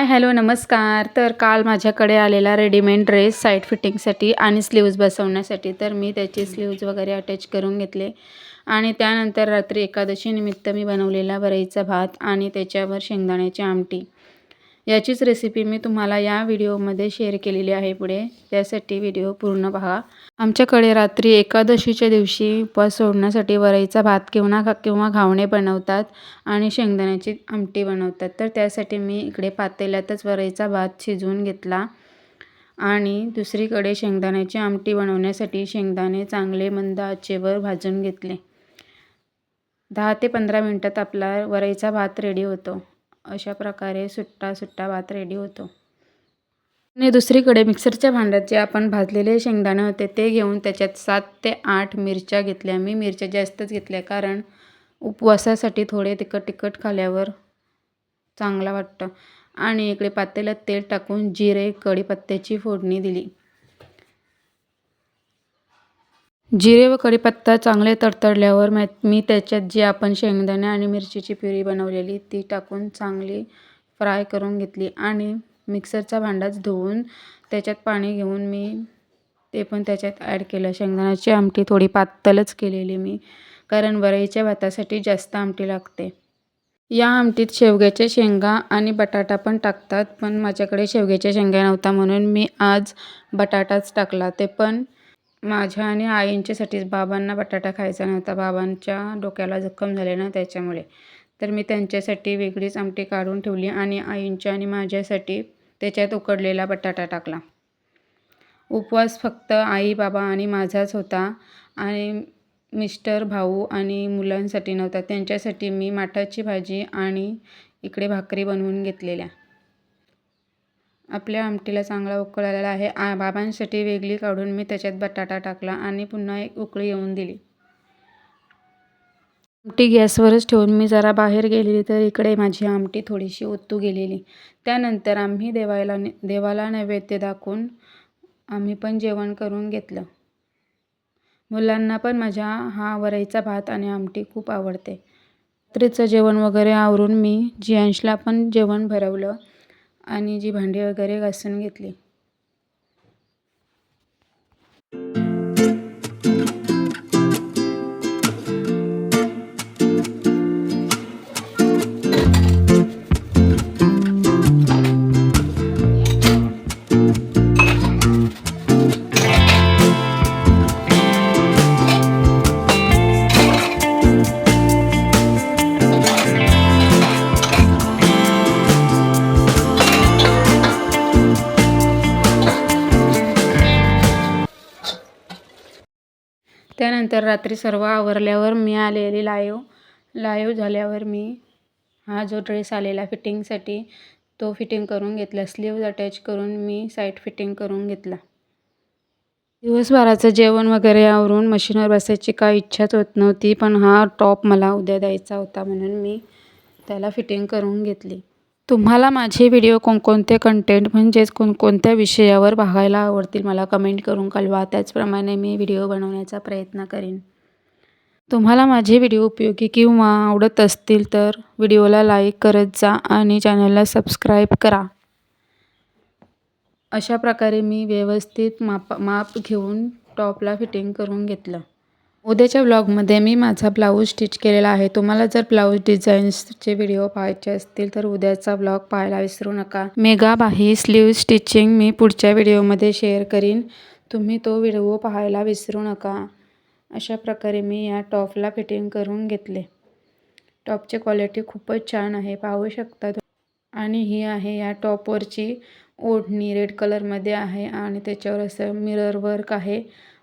Hi hello नमस्कार. तर काल माझ्याकडे आलेला रेडीमेड ड्रेस साईड फिटिंगसाठी आणि स्लीव्ज बसवण्यासाठी, तर मी त्याचे स्लीव्ज वगैरे अटॅच करून घेतले. आणि त्यानंतर रात्री एकादशीनिमित्त मी बनवलेला वरईचा भात आणि त्याच्यावर शेंगदाण्याची आमटी, याचीच रेसिपी मी तुम्हाला या व्हिडिओमध्ये शेअर केलेली आहे पुढे. त्यासाठी व्हिडिओ पूर्ण पहा. आमच्याकडे रात्री एकादशीच्या दिवशी उपवास सोडण्यासाठी वरईचा भात किंवा घावणे बनवतात आणि शेंगदाण्याची आमटी बनवतात. तर त्यासाठी मी इकडे पातेल्यातच वरईचा भात शिजवून घेतला आणि दुसरीकडे शेंगदाण्याची आमटी बनवण्यासाठी शेंगदाणे चांगले मंद आचेवर भाजून घेतले. 10 ते 15 मिनिटात आपला वरईचा भात रेडी होतो. अशा प्रकारे सुट्टा भात रेडी होतो. आणि दुसरीकडे मिक्सरच्या भांड्यात जे आपण भाजलेले शेंगदाणे होते ते घेऊन त्याच्यात 7 ते 8 मिरच्या घेतल्या. मी मिरच्या जास्तच घेतल्या कारण उपवासासाठी थोडे तिखट खाल्ल्यावर चांगला वाटतं. आणि इकडे पातेल्यात तेल टाकून जिरे कढीपत्त्याची फोडणी दिली. जिरे व कढीपत्ता चांगले तडतडल्यावर मी त्याच्यात जी आपण शेंगदाणे आणि मिरचीची प्युरी बनवलेली ती टाकून चांगली फ्राय करून घेतली. आणि मिक्सरचा भांडाच धुवून त्याच्यात पाणी घेऊन मी ते पण त्याच्यात ॲड केलं. शेंगदाण्याची आमटी थोडी पातळच केलेली मी, कारण वरईच्या भातासाठी जास्त आमटी लागते. या आमटीत शेवग्याच्या शेंगा आणि बटाटा पण टाकतात, पण माझ्याकडे शेवग्याच्या शेंगा नव्हता म्हणून मी आज बटाटाच टाकला. ते पण माझ्या आणि आईंच्यासाठीच. बाबांना बटाटा खायचा नव्हता. बाबांच्या डोक्याला जखम झाले ना त्याच्यामुळे. तर मी त्यांच्यासाठी वेगळीच आमटी काढून ठेवली आणि आईंच्या आणि माझ्यासाठी त्याच्यात उकडलेला बटाटा टाकला. उपवास फक्त आई बाबा आणि माझाच होता आणि मिस्टर भाऊ आणि मुलांसाठी नव्हता. त्यांच्यासाठी मी माठाची भाजी आणि इकडे भाकरी बनवून घेतलेल्या. आपल्या आमटीला चांगला उकळ आलेला आहे. बाबांसाठी वेगळी काढून मी त्याच्यात बटाटा टाकला आणि पुन्हा एक उकळी येऊन दिली. आमटी गॅसवरच ठेवून मी जरा बाहेर गेलेली, तर इकडे माझी आमटी थोडीशी ओतू गेलेली. त्यानंतर आम्ही देवाला नैवेद्य दाखवून आम्ही पण जेवण करून घेतलं. मुलांना पण माझ्या हा वरईचा भात आणि आमटी खूप आवडते. रात्रीचं जेवण वगैरे आवरून मी जियांशला पण जेवण भरवलं आणि जी भांडी वगैरे घासून घेतली. त्यानंतर रात्री सर्व आवरल्यावर मी आलेली लाईव्ह झाल्यावर मी हा जो ड्रेस आलेला फिटिंगसाठी तो फिटिंग करून घेतला. स्लीव्ज अटॅच करून मी साईड फिटिंग करून घेतला. दिवसभराचं जेवण वगैरे आवरून मशीनवर बसायची काही इच्छाच होत नव्हती, पण हा टॉप मला उद्या द्यायचा होता म्हणून मी त्याला फिटिंग करून घेतली. तुम्हाला माझे व्हिडिओ कोणकोणते कंटेंट म्हणजेच कोणकोणत्या विषयावर बघायला आवडतील मला कमेंट करून कळवा. त्याचप्रमाणे मी व्हिडिओ बनवण्याचा प्रयत्न करीन. तुम्हाला माझे व्हिडिओ उपयोगी किंवा आवडत असतील तर व्हिडिओला लाईक करत जा आणि चॅनलला सबस्क्राईब करा. अशा प्रकारे मी व्यवस्थित माप घेऊन टॉपला फिटिंग करून घेतलं. उद्याच्या ब्लॉगमध्ये मी माझा ब्लाऊज स्टिच केलेला आहे. तुम्हाला जर ब्लाऊज डिझाईन्सचे व्हिडिओ पाहायचे असतील तर उद्याचा ब्लॉग पाहायला विसरू नका. मेगा बाही स्लीव्ह स्टिचिंग मी पुढच्या व्हिडिओमध्ये शेअर करीन. तुम्ही तो व्हिडिओ पाहायला विसरू नका. अशा प्रकारे मी या टॉपला फिटिंग करून घेतले. टॉपची क्वालिटी खूपच छान आहे, पाहू शकता. आणि ही आहे या टॉपवरची ओढणी, रेड कलरमध्ये आहे आणि त्याच्यावर असं मिरर वर्क आहे.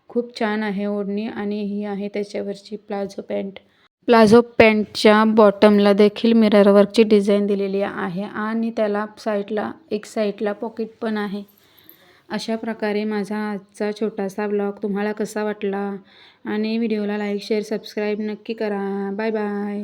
खूप छान आहे ओढणी. आणि ही आहे त्याच्यावरची प्लाझो पॅन्ट. प्लाझो पॅन्टच्या बॉटमला देखील मिरर वर्कची डिझाईन दिलेली आहे आणि त्याला एक साईडला पॉकेट पण आहे. अशा प्रकारे माझा आजचा छोटासा ब्लॉग तुम्हाला कसा वाटला आणि व्हिडिओला लाईक शेअर सबस्क्राईब नक्की करा. Bye bye.